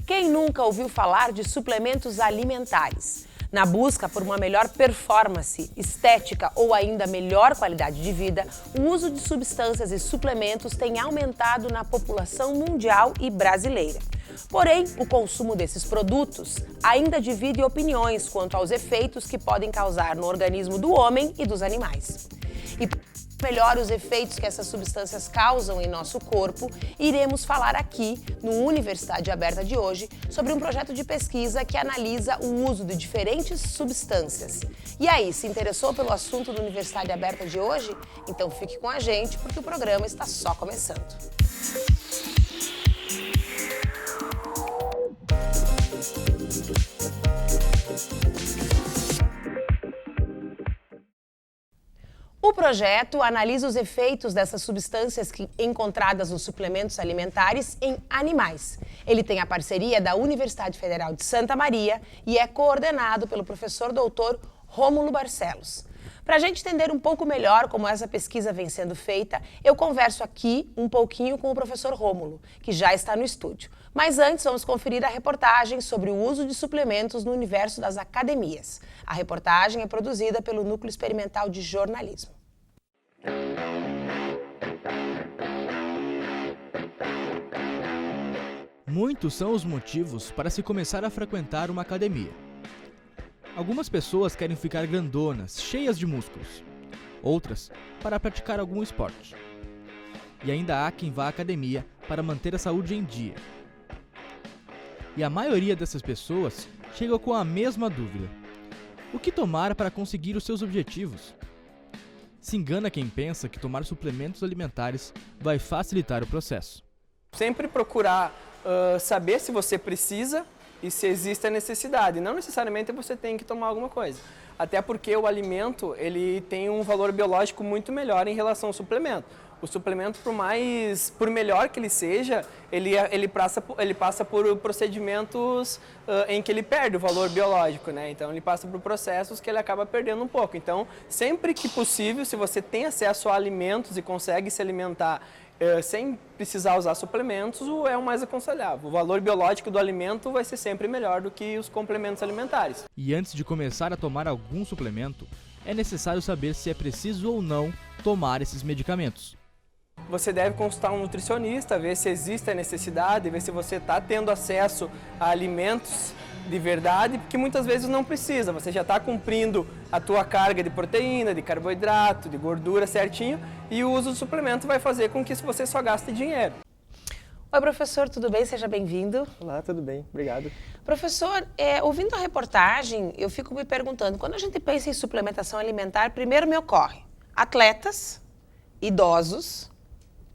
Quem nunca ouviu falar de suplementos alimentares? Na busca por uma melhor performance, estética ou ainda melhor qualidade de vida, o uso de substâncias e suplementos tem aumentado na população mundial e brasileira. Porém, o consumo desses produtos ainda divide opiniões quanto aos efeitos que podem causar no organismo do homem e dos animais. E para melhor os efeitos que essas substâncias causam em nosso corpo, iremos falar aqui, no Universidade Aberta de hoje, sobre um projeto de pesquisa que analisa o uso de diferentes substâncias. E aí, se interessou pelo assunto do Universidade Aberta de hoje? Então fique com a gente, porque o programa está só começando. O projeto analisa os efeitos dessas substâncias encontradas nos suplementos alimentares em animais. Ele tem a parceria da Universidade Federal de Santa Maria e é coordenado pelo professor doutor Rômulo Barcelos. Para a gente entender um pouco melhor como essa pesquisa vem sendo feita, eu converso aqui um pouquinho com o professor Rômulo, que já está no estúdio. Mas antes, vamos conferir a reportagem sobre o uso de suplementos no universo das academias. A reportagem é produzida pelo Núcleo Experimental de Jornalismo. Muitos são os motivos para se começar a frequentar uma academia. Algumas pessoas querem ficar grandonas, cheias de músculos. Outras, para praticar algum esporte. E ainda há quem vá à academia para manter a saúde em dia. E a maioria dessas pessoas chega com a mesma dúvida: o que tomar para conseguir os seus objetivos? Se engana quem pensa que tomar suplementos alimentares vai facilitar o processo. Sempre procurar saber se você precisa e se existe a necessidade. Não necessariamente você tem que tomar alguma coisa. Até porque o alimento ele tem um valor biológico muito melhor em relação ao suplemento. O suplemento, por melhor que ele seja, ele passa por procedimentos em que ele perde o valor biológico, né? Então ele passa por processos que ele acaba perdendo um pouco. Então, sempre que possível, se você tem acesso a alimentos e consegue se alimentar sem precisar usar suplementos, é o mais aconselhável. O valor biológico do alimento vai ser sempre melhor do que os complementos alimentares. E antes de começar a tomar algum suplemento, é necessário saber se é preciso ou não tomar esses medicamentos. Você deve consultar um nutricionista, ver se existe a necessidade, ver se você está tendo acesso a alimentos de verdade, porque muitas vezes não precisa, você já está cumprindo a tua carga de proteína, de carboidrato, de gordura certinho, e o uso do suplemento vai fazer com que você só gaste dinheiro. Oi, professor, tudo bem? Seja bem-vindo. Olá, tudo bem? Obrigado. Professor, ouvindo a reportagem, eu fico me perguntando, quando a gente pensa em suplementação alimentar, primeiro me ocorre atletas, idosos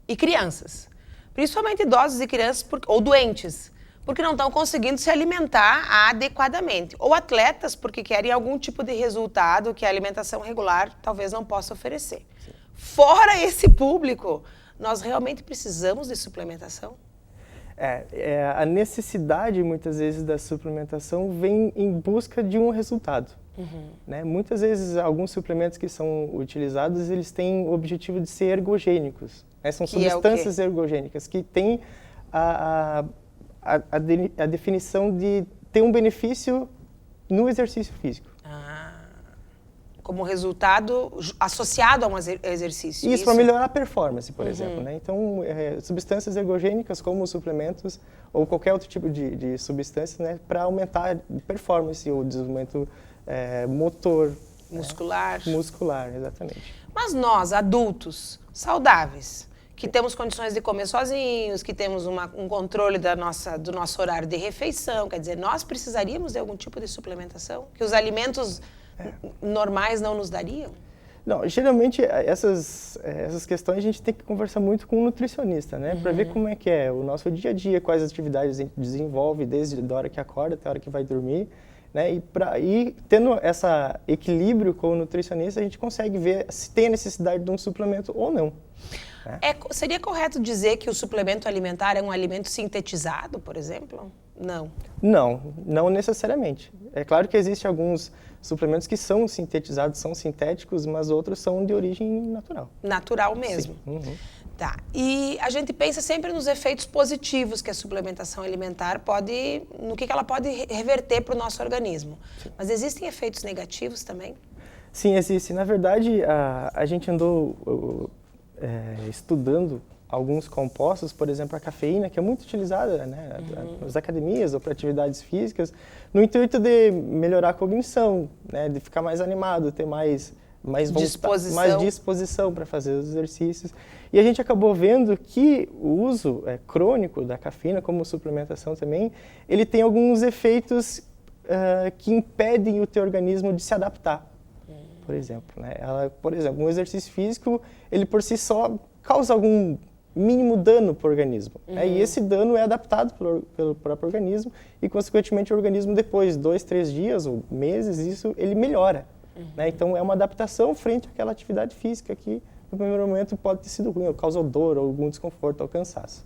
e crianças. Principalmente idosos e crianças ou doentes, porque não estão conseguindo se alimentar adequadamente. Ou atletas, porque querem algum tipo de resultado que a alimentação regular talvez não possa oferecer. Sim. Fora esse público, nós realmente precisamos de suplementação? A necessidade, muitas vezes, da suplementação vem em busca de um resultado. Né? Muitas vezes, alguns suplementos que são utilizados, eles têm o objetivo de ser ergogênicos. Né? São substâncias ergogênicas que têm a definição de ter um benefício no exercício físico. Como resultado associado a um exercício. Isso, para melhorar a performance, por exemplo. Né? Então, substâncias ergogênicas como suplementos ou qualquer outro tipo de substância, né, para aumentar a performance ou desenvolvimento motor. Muscular. Muscular, exatamente. Mas nós, adultos, saudáveis, que temos condições de comer sozinhos, que temos um controle do nosso horário de refeição, quer dizer, nós precisaríamos de algum tipo de suplementação? Que os alimentos normais não nos dariam? Não, geralmente essas questões a gente tem que conversar muito com um nutricionista, né? Para ver como é que é o nosso dia a dia, quais atividades a gente desenvolve desde a hora que acorda até a hora que vai dormir, né? E tendo esse equilíbrio com o nutricionista, a gente consegue ver se tem a necessidade de um suplemento ou não. Seria correto dizer que o suplemento alimentar é um alimento sintetizado, por exemplo? Não. Não necessariamente. É claro que existem alguns suplementos que são sintetizados, são sintéticos, mas outros são de origem natural. Natural mesmo. Sim. Uhum. Tá. E a gente pensa sempre nos efeitos positivos que a suplementação alimentar pode, no que ela pode reverter para o nosso organismo. Sim. Mas existem efeitos negativos também? Sim, existe. Na verdade, a gente andou estudando alguns compostos, por exemplo, a cafeína, que é muito utilizada, né, nas academias ou para atividades físicas, no intuito de melhorar a cognição, né, de ficar mais animado, ter mais disposição para fazer os exercícios. E a gente acabou vendo que o uso crônico da cafeína, como suplementação também, ele tem alguns efeitos que impedem o teu organismo de se adaptar. Por exemplo, né? Um exercício físico, ele por si só causa algum mínimo dano para o organismo. Né? E esse dano é adaptado pelo próprio organismo e, consequentemente, o organismo, depois de 2, 3 dias ou meses, ele melhora. Né? Então, é uma adaptação frente àquela atividade física que, no primeiro momento, pode ter sido ruim, ou causou dor, ou algum desconforto, ou cansaço.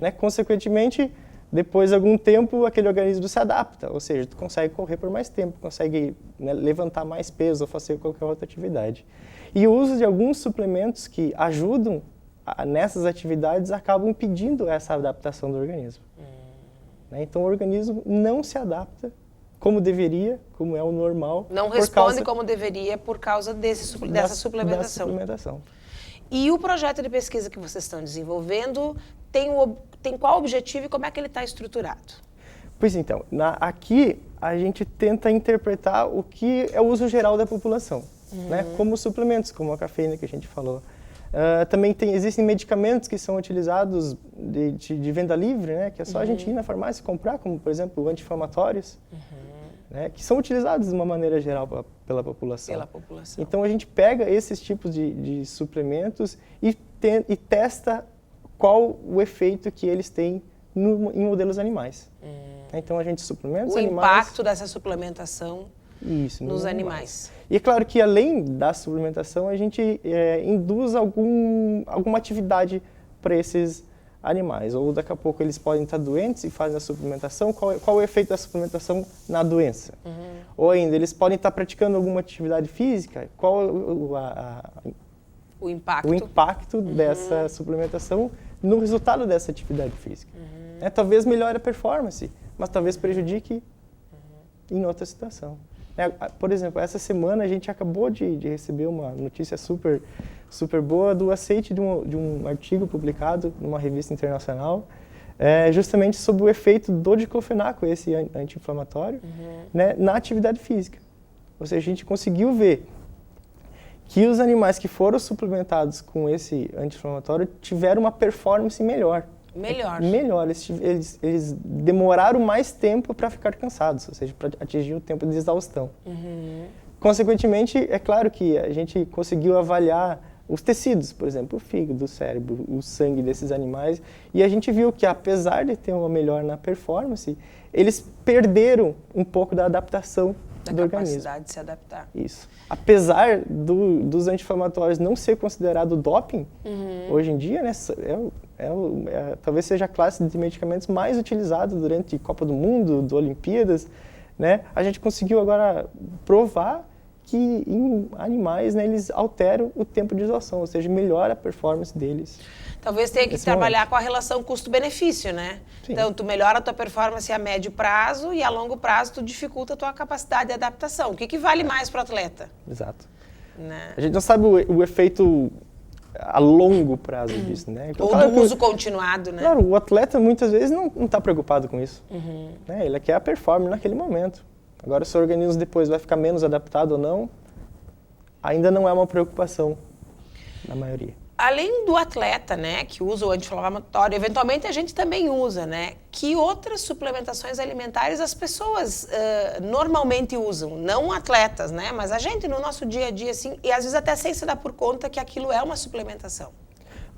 Né? Consequentemente, depois de algum tempo, aquele organismo se adapta, ou seja, tu consegue correr por mais tempo, consegue, né, levantar mais peso ou fazer qualquer outra atividade. E o uso de alguns suplementos que ajudam nessas atividades acabam impedindo essa adaptação do organismo. Né? Então, o organismo não se adapta como deveria, como é o normal. Não responde como deveria por causa dessa suplementação. E o projeto de pesquisa que vocês estão desenvolvendo tem qual objetivo e como é que ele está estruturado? Pois então, aqui a gente tenta interpretar o que é o uso geral da população, né? Como suplementos, como a cafeína que a gente falou. Também existem medicamentos que são utilizados de venda livre, né? Que é só a gente ir na farmácia e comprar, como por exemplo anti-inflamatórios, né? Que são utilizados de uma maneira geral pela população. Então a gente pega esses tipos de suplementos e testa qual o efeito que eles têm em modelos animais. Então a gente suplementa os animais. O impacto dessa suplementação nos animais. E é claro que além da suplementação a gente induz alguma atividade para esses animais. Ou daqui a pouco eles podem estar doentes e fazem a suplementação. Qual o efeito da suplementação na doença? Ou ainda, eles podem estar praticando alguma atividade física. Qual o impacto dessa suplementação no resultado dessa atividade física? Talvez melhore a performance, mas talvez prejudique em outra situação. Por exemplo, essa semana a gente acabou de receber uma notícia super boa do aceite de um artigo publicado numa revista internacional, justamente sobre o efeito do diclofenaco, esse anti-inflamatório, né, na atividade física. Ou seja, a gente conseguiu ver que os animais que foram suplementados com esse anti-inflamatório tiveram uma performance melhor. Eles demoraram mais tempo para ficar cansados, ou seja, para atingir o tempo de exaustão. Consequentemente, é claro que a gente conseguiu avaliar os tecidos, por exemplo, o fígado, o cérebro, o sangue desses animais, e a gente viu que, apesar de ter uma melhora na performance, eles perderam um pouco da adaptação do organismo. Da capacidade de se adaptar. Isso. Apesar dos anti-inflamatórios não ser considerado doping, hoje em dia, né, talvez seja a classe de medicamentos mais utilizada durante Copa do Mundo, do Olimpíadas, né? A gente conseguiu agora provar que em animais, né, eles alteram o tempo de exaustão, ou seja, melhora a performance deles. Talvez tenha que trabalhar com a relação custo-benefício, né? Sim. Então, tu melhora a tua performance a médio prazo e a longo prazo tu dificulta a tua capacidade de adaptação. O que vale mais para o atleta? Exato. Né? A gente não sabe o efeito a longo prazo disso, né? Então, ou do uso continuado, né? Claro, o atleta muitas vezes não está preocupado com isso. Né? Ele quer a performance naquele momento. Agora, se o organismo depois vai ficar menos adaptado ou não, ainda não é uma preocupação na maioria. Além do atleta, né, que usa o anti-inflamatório, eventualmente a gente também usa, né? Que outras suplementações alimentares as pessoas normalmente usam? Não atletas, né? Mas a gente no nosso dia a dia, assim, e às vezes até sem se dar por conta que aquilo é uma suplementação.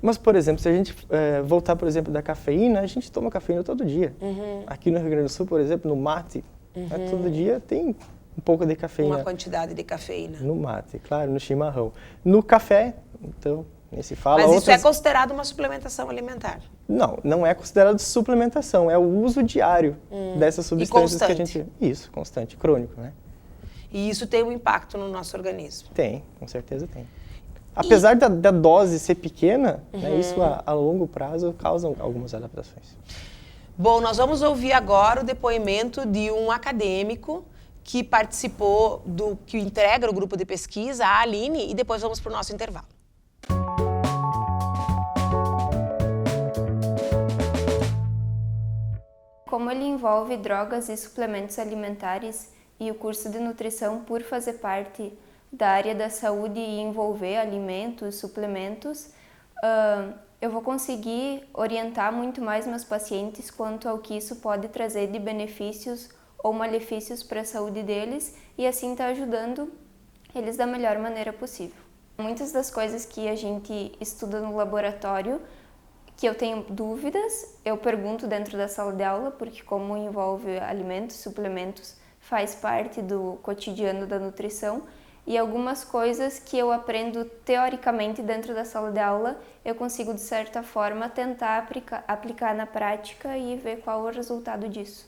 Mas, por exemplo, se a gente voltar, por exemplo, da cafeína, a gente toma cafeína todo dia. Aqui no Rio Grande do Sul, por exemplo, no mate, todo dia tem um pouco de cafeína. Uma quantidade de cafeína. No mate, claro, no chimarrão. No café, então, Nem se fala. Mas isso outras... é considerado uma suplementação alimentar? Não, não é considerado suplementação, é o uso diário dessas substâncias que a gente... Isso, constante, crônico, né? E isso tem um impacto no nosso organismo? Tem, com certeza tem. Apesar da dose ser pequena, né, isso a longo prazo causa algumas adaptações. Bom, nós vamos ouvir agora o depoimento de um acadêmico que participou que integra o grupo de pesquisa, a Aline, e depois vamos para o nosso intervalo. Como ele envolve drogas e suplementos alimentares e o curso de nutrição, por fazer parte da área da saúde e envolver alimentos, suplementos, eu vou conseguir orientar muito mais meus pacientes quanto ao que isso pode trazer de benefícios ou malefícios para a saúde deles e assim estar ajudando eles da melhor maneira possível. Muitas das coisas que a gente estuda no laboratório, que eu tenho dúvidas, eu pergunto dentro da sala de aula, porque como envolve alimentos, suplementos, faz parte do cotidiano da nutrição, e algumas coisas que eu aprendo teoricamente dentro da sala de aula, eu consigo, de certa forma, tentar aplicar na prática e ver qual é o resultado disso.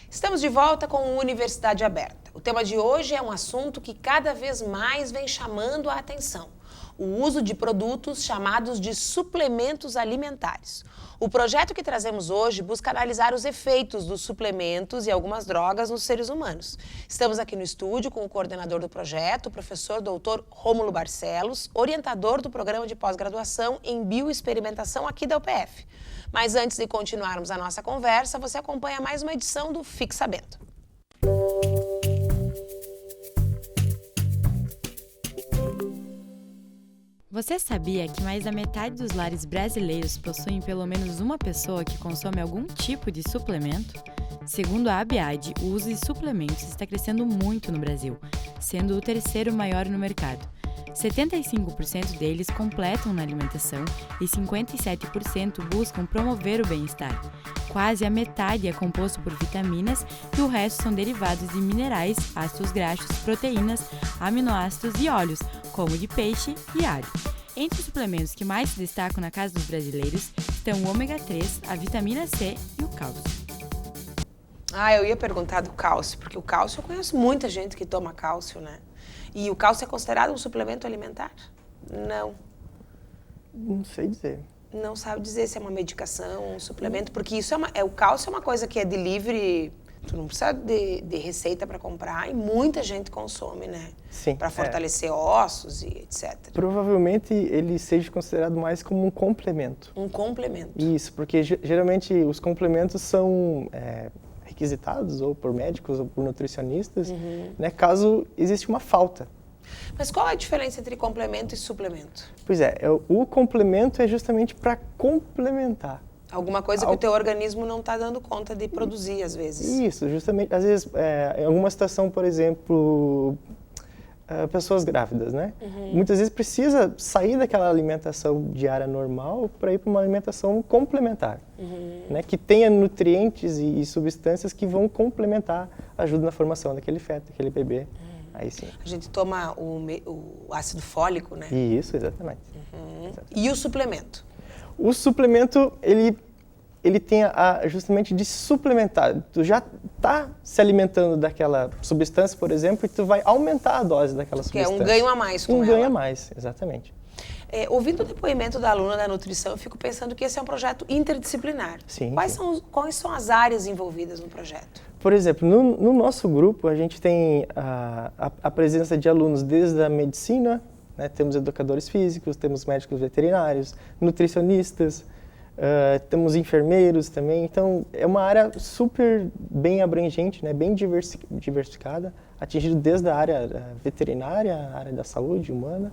Estamos de volta com o Universidade Aberta. O tema de hoje é um assunto que cada vez mais vem chamando a atenção: o uso de produtos chamados de suplementos alimentares. O projeto que trazemos hoje busca analisar os efeitos dos suplementos e algumas drogas nos seres humanos. Estamos aqui no estúdio com o coordenador do projeto, o professor Dr. Rômulo Barcelos, orientador do programa de pós-graduação em bioexperimentação aqui da UPF. Mas antes de continuarmos a nossa conversa, você acompanha mais uma edição do Fique Sabendo. Você sabia que mais da metade dos lares brasileiros possuem pelo menos uma pessoa que consome algum tipo de suplemento? Segundo a ABAD, o uso de suplementos está crescendo muito no Brasil, sendo o terceiro maior no mercado. 75% deles completam na alimentação e 57% buscam promover o bem-estar. Quase a metade é composto por vitaminas e o resto são derivados de minerais, ácidos graxos, proteínas, aminoácidos e óleos, como de peixe e alho. Entre os suplementos que mais se destacam na casa dos brasileiros estão o ômega 3, a vitamina C e o cálcio. Eu ia perguntar do cálcio, porque o cálcio eu conheço muita gente que toma cálcio, né? E o cálcio é considerado um suplemento alimentar? Não. Não sei dizer. Não sabe dizer se é uma medicação, um suplemento, porque isso o cálcio é uma coisa que é de livre, tu não precisa de receita para comprar e muita gente consome, né? Sim. Para fortalecer ossos e etc. Provavelmente ele seja considerado mais como um complemento. Um complemento. Isso, porque geralmente os complementos são requisitados ou por médicos ou por nutricionistas, né, caso existe uma falta. Mas qual é a diferença entre complemento e suplemento? Pois é, o complemento é justamente para complementar. Alguma coisa que o teu organismo não está dando conta de produzir, às vezes. Isso, justamente. Às vezes, em alguma situação, por exemplo, pessoas grávidas, né? Muitas vezes precisa sair daquela alimentação diária normal para ir para uma alimentação complementar, né? Que tenha nutrientes e substâncias que vão complementar, ajudam na formação daquele feto, daquele bebê. Aí sim. A gente toma o ácido fólico, né? Isso, exatamente. E o suplemento? O suplemento, ele tem justamente de suplementar. Tu já está se alimentando daquela substância, por exemplo, e tu vai aumentar a dose daquela substância. Que é um ganho a mais com ela. Um ganho a mais, exatamente. Ouvindo o depoimento da aluna da nutrição, eu fico pensando que esse é um projeto interdisciplinar. Sim. Quais são as áreas envolvidas no projeto? Por exemplo, no nosso grupo, a gente tem a presença de alunos desde a medicina, né? Temos educadores físicos, temos médicos veterinários, nutricionistas, temos enfermeiros também. Então, é uma área super bem abrangente, né? Bem diversificada, atingindo desde a área veterinária, a área da saúde humana.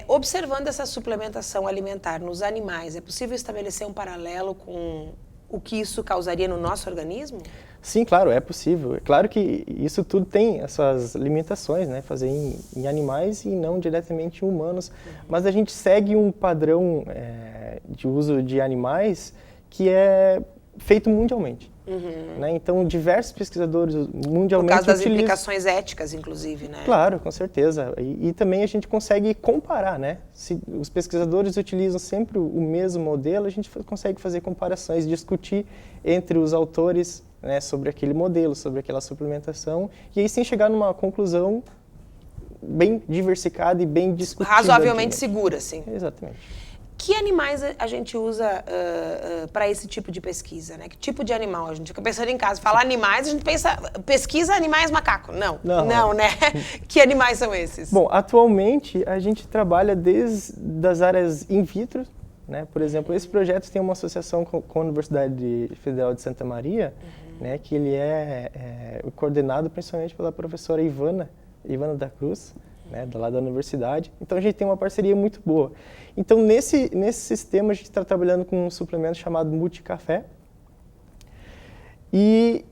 Observando essa suplementação alimentar nos animais, é possível estabelecer um paralelo com o que isso causaria no nosso organismo? Sim, claro, é possível. É claro que isso tudo tem as suas limitações, né? Fazer em animais e não diretamente em humanos. Mas a gente segue um padrão de uso de animais que é feito mundialmente. Né? Então, diversos pesquisadores mundialmente Por causa das utilizam... implicações éticas, inclusive, né? Claro, com certeza. E também a gente consegue comparar, né? Se os pesquisadores utilizam sempre o mesmo modelo, a gente consegue fazer comparações, discutir entre os autores, né, sobre aquele modelo, sobre aquela suplementação, e aí sim chegar numa conclusão bem diversificada e bem discutida. Razoavelmente segura, sim. Exatamente. Que animais a gente usa para esse tipo de pesquisa, né? Que tipo de animal? A gente fica pensando em casa, fala animais, a gente pesquisa animais macaco. Não, né? Que animais são esses? Bom, atualmente a gente trabalha desde as áreas in vitro, né? Por exemplo, esse projeto tem uma associação com a Universidade Federal de Santa Maria, né? Que ele é coordenado principalmente pela professora Ivana da Cruz, né, lá da universidade. Então a gente tem uma parceria muito boa. Então nesse sistema a gente está trabalhando com um suplemento chamado Multicafé. E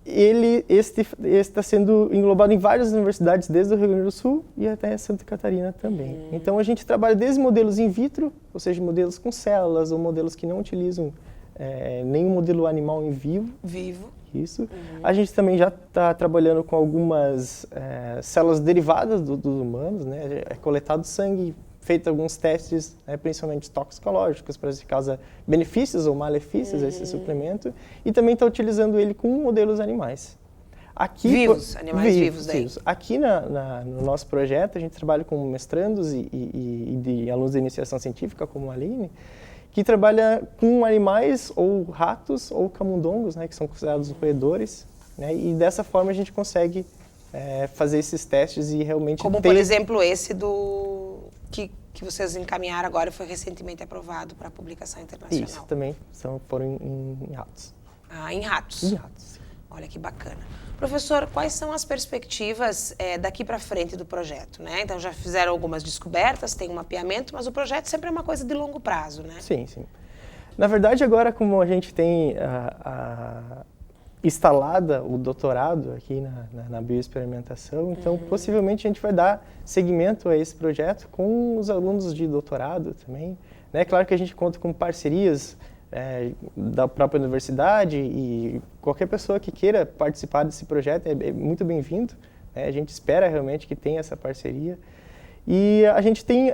esse está sendo englobado em várias universidades, desde o Rio Grande do Sul e até Santa Catarina também. Então a gente trabalha desde modelos in vitro, ou seja, modelos com células ou modelos que não utilizam nenhum modelo animal em vivo. Isso. A gente também já está trabalhando com algumas células derivadas dos humanos, né? É coletado sangue, feito alguns testes, né, principalmente toxicológicos, para ver se causa benefícios ou malefícios a esse suplemento. E também está utilizando ele com modelos animais. Aqui, animais vivos daí. Aqui no nosso projeto, a gente trabalha com mestrandos e de alunos de iniciação científica, como a Aline, que trabalha com animais ou ratos ou camundongos, né, que são considerados roedores, né, e dessa forma a gente consegue fazer esses testes e realmente Como, por exemplo, esse que vocês encaminharam agora e foi recentemente aprovado para publicação internacional. Isso, também foram em ratos. Ah, em ratos. Em ratos. Olha que bacana. Professor, quais são as perspectivas daqui para frente do projeto, né? Então já fizeram algumas descobertas, tem um mapeamento, mas o projeto sempre é uma coisa de longo prazo, né? Sim, sim. Na verdade, agora como a gente tem instalada o doutorado aqui na bioexperimentação, então possivelmente a gente vai dar seguimento a esse projeto com os alunos de doutorado também, né? Claro que a gente conta com parcerias da própria universidade e qualquer pessoa que queira participar desse projeto é muito bem-vindo, né? A gente espera realmente que tenha essa parceria. E a gente tem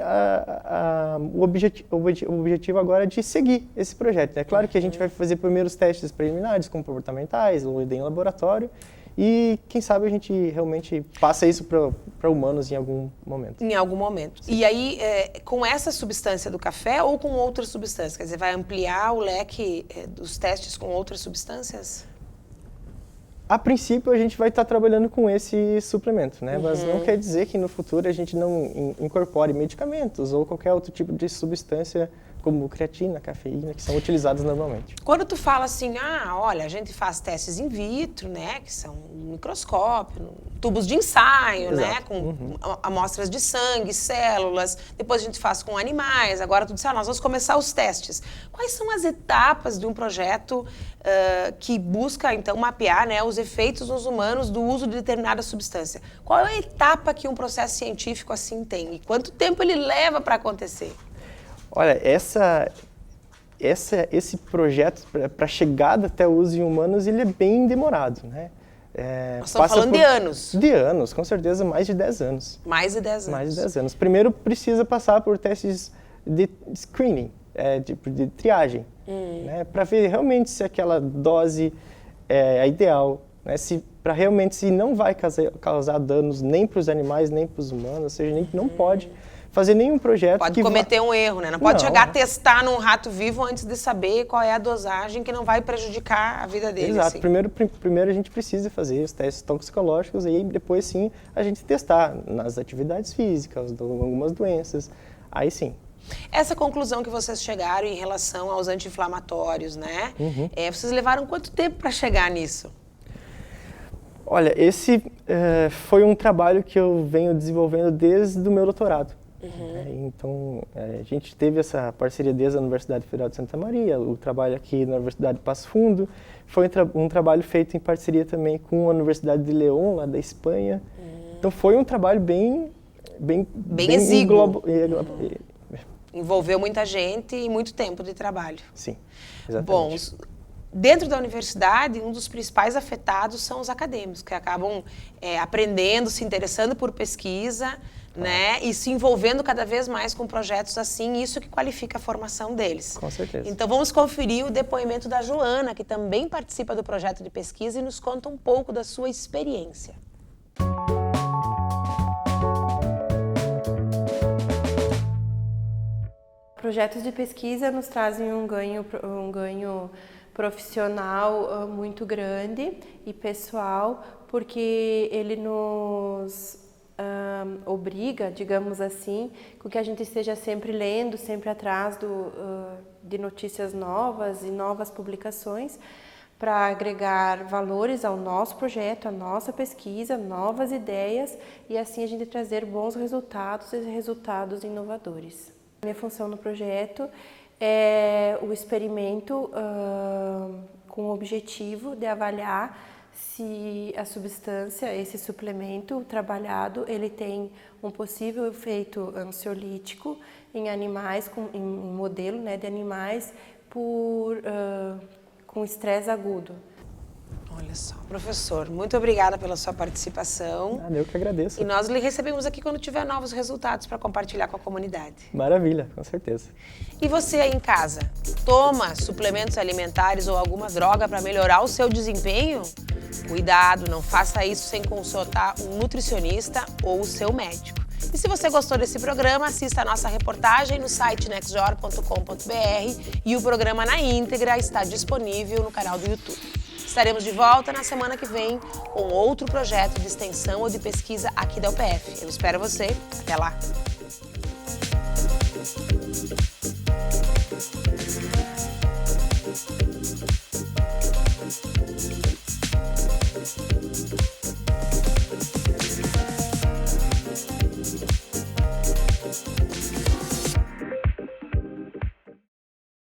o objetivo agora de seguir esse projeto. É claro que a gente vai fazer primeiros testes preliminares, comportamentais, ou em laboratório, e quem sabe a gente realmente passa isso para humanos em algum momento. Em algum momento. Sim. E aí, com essa substância do café ou com outras substâncias? Quer dizer, vai ampliar o leque dos testes com outras substâncias? A princípio, a gente vai estar trabalhando com esse suplemento, né? Mas não quer dizer que no futuro a gente não incorpore medicamentos ou qualquer outro tipo de substância como creatina, cafeína, que são utilizadas normalmente. Quando tu fala assim, olha, a gente faz testes in vitro, né, que são um microscópio, tubos de ensaio, né, com amostras de sangue, células, depois a gente faz com animais, agora tu disse, nós vamos começar os testes. Quais são as etapas de um projeto que busca, então, mapear, né, os efeitos nos humanos do uso de determinada substância? Qual é a etapa que um processo científico assim tem? E quanto tempo ele leva para acontecer? Olha, esse projeto, para chegada até o uso em humanos, ele é bem demorado, né? Nós estamos falando de anos. De anos, com certeza mais de 10 anos. Mais de 10 anos. Mais de 10 anos. Primeiro precisa passar por testes de screening, de triagem, né? Para ver realmente se aquela dose é a ideal, né? Para realmente se não vai causar danos nem para os animais, nem para os humanos, ou seja, não pode fazer nenhum projeto pode cometer um erro, né? Não pode chegar a testar num rato vivo antes de saber qual é a dosagem que não vai prejudicar a vida dele. Exato. Assim. Primeiro a gente precisa fazer os testes toxicológicos e aí depois sim a gente testar nas atividades físicas, algumas doenças, aí sim. Essa conclusão que vocês chegaram em relação aos anti-inflamatórios, né? Vocês levaram quanto tempo para chegar nisso? Olha, esse foi um trabalho que eu venho desenvolvendo desde o meu doutorado. Então, a gente teve essa parceria desde a Universidade Federal de Santa Maria, o trabalho aqui na Universidade de Passo Fundo. Foi um trabalho feito em parceria também com a Universidade de León, lá da Espanha. Então, foi um trabalho bem exíguo. Envolveu muita gente e muito tempo de trabalho. Sim, exatamente. Bom, dentro da universidade, um dos principais afetados são os acadêmicos, que acabam aprendendo, se interessando por pesquisa, né, e se envolvendo cada vez mais com projetos assim, isso que qualifica a formação deles. Com certeza. Então vamos conferir o depoimento da Joana, que também participa do projeto de pesquisa e nos conta um pouco da sua experiência. Projetos de pesquisa nos trazem um ganho profissional muito grande e pessoal, porque ele nos obriga, digamos assim, com que a gente esteja sempre lendo, sempre atrás de notícias novas e novas publicações, para agregar valores ao nosso projeto, à nossa pesquisa, novas ideias e assim a gente trazer bons resultados e resultados inovadores. Minha função no projeto é o experimento com o objetivo de avaliar se a substância, esse suplemento trabalhado, ele tem um possível efeito ansiolítico em animais, em modelo, né, de animais com estresse agudo. Olha só, professor, muito obrigada pela sua participação. Eu que agradeço. E nós lhe recebemos aqui quando tiver novos resultados para compartilhar com a comunidade. Maravilha, com certeza. E você aí em casa, toma suplementos alimentares ou alguma droga para melhorar o seu desempenho? Cuidado, não faça isso sem consultar um nutricionista ou o seu médico. E se você gostou desse programa, assista a nossa reportagem no site nextjor.com.br e o programa na íntegra está disponível no canal do YouTube. Estaremos de volta na semana que vem com outro projeto de extensão ou de pesquisa aqui da UPF. Eu espero você. Até lá!